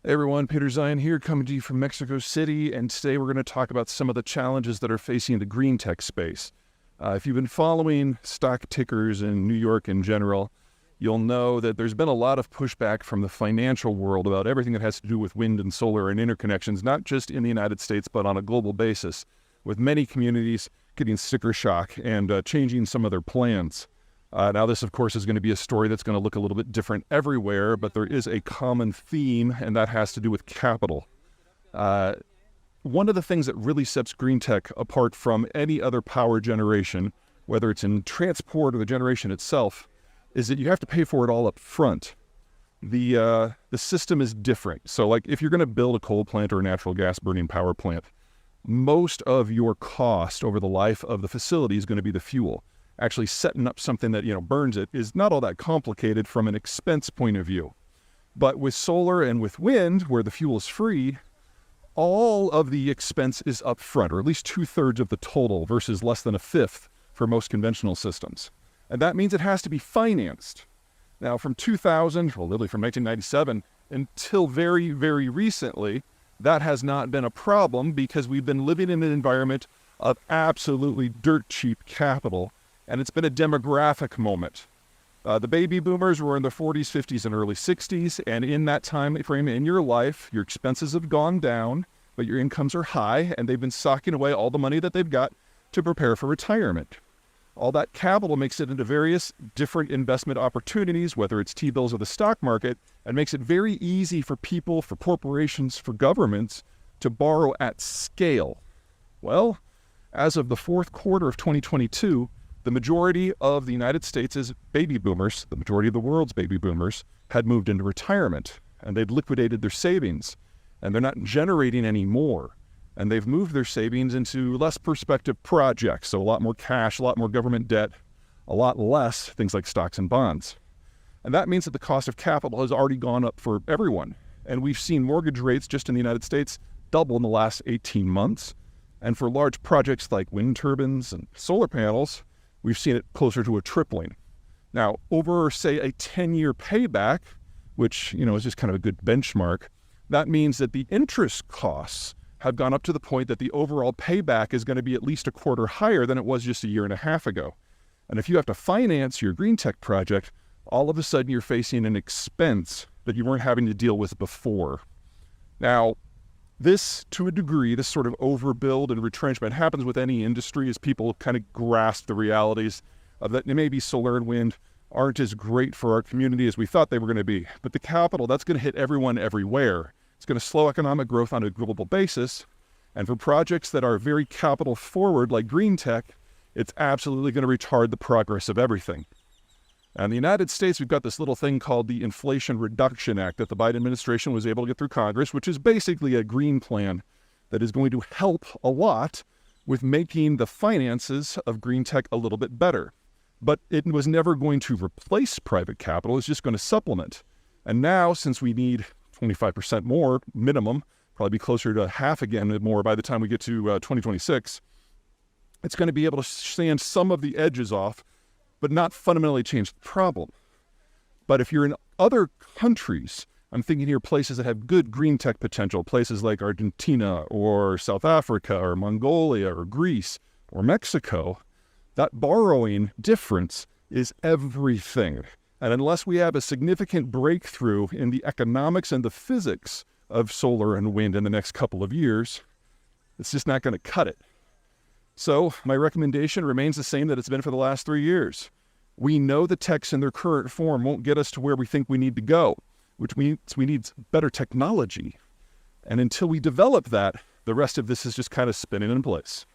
Hey everyone, Peter Zeihan here, coming to you from Mexico City, and today we're going to talk about some of the challenges that are facing the green tech space. If you've been following stock tickers in New York in general, you'll know that there's been a lot of pushback from the financial world about everything that has to do with wind and solar and interconnections, not just in the United States, but on a global basis, with many communities getting sticker shock and changing some of their plans. Now, this, of course, is going to be a story that's going to look a little bit different everywhere, but there is a common theme, and that has to do with capital. One of the things that really sets green tech apart from any other power generation, whether it's in transport or the generation itself, is that you have to pay for it all up front. The system is different. So, like, if you're going to build a coal plant or a natural gas burning power plant, most of your cost over the life of the facility is going to be the fuel. Actually setting up something that, burns it is not all that complicated from an expense point of view. But with solar and with wind, where the fuel is free, all of the expense is up front, or at least 2/3 of the total versus less than 1/5 for most conventional systems. And that means it has to be financed. Now, from 2000, well, literally from 1997 until very, very recently, that has not been a problem because we've been living in an environment of absolutely dirt cheap capital. And it's been a demographic moment. The baby boomers were in their 40s, 50s, and early 60s. And in that time frame in your life, your expenses have gone down, but your incomes are high, and they've been socking away all the money that they've got to prepare for retirement. All that capital makes it into various different investment opportunities, whether it's T-bills or the stock market, and makes it very easy for people, for corporations, for governments to borrow at scale. Well, as of the fourth quarter of 2022, the majority of the United States' baby boomers, the majority of the world's baby boomers, had moved into retirement, and they'd liquidated their savings, and they're not generating any more. And they've moved their savings into less prospective projects, so a lot more cash, a lot more government debt, a lot less things like stocks and bonds. And that means that the cost of capital has already gone up for everyone. And we've seen mortgage rates just in the United States double in the last 18 months. And for large projects like wind turbines and solar panels, we've seen it closer to a tripling. Now, over, say, a 10-year payback, which, is just kind of a good benchmark, that means that the interest costs have gone up to the point that the overall payback is going to be at least a quarter higher than it was just a year and a half ago. And if you have to finance your green tech project, all of a sudden you're facing an expense that you weren't having to deal with before. Now, this, to a degree, this sort of overbuild and retrenchment happens with any industry as people kind of grasp the realities of that maybe solar and wind aren't as great for our community as we thought they were going to be. But the capital, that's going to hit everyone everywhere. It's going to slow economic growth on a global basis. And for projects that are very capital forward, like green tech, it's absolutely going to retard the progress of everything. And in the United States, we've got this little thing called the Inflation Reduction Act that the Biden administration was able to get through Congress, which is basically a green plan that is going to help a lot with making the finances of green tech a little bit better. But it was never going to replace private capital. It's just going to supplement. And now, since we need 25% more minimum, probably be closer to half again more by the time we get to 2026, it's going to be able to sand some of the edges off, but not fundamentally change the problem. But if you're in other countries, I'm thinking here places that have good green tech potential, places like Argentina or South Africa or Mongolia or Greece or Mexico, that borrowing difference is everything. And unless we have a significant breakthrough in the economics and the physics of solar and wind in the next couple of years, it's just not going to cut it. So my recommendation remains the same that it's been for the last 3 years. We know the techs in their current form won't get us to where we think we need to go, which means we need better technology. And until we develop that, the rest of this is just kind of spinning in place.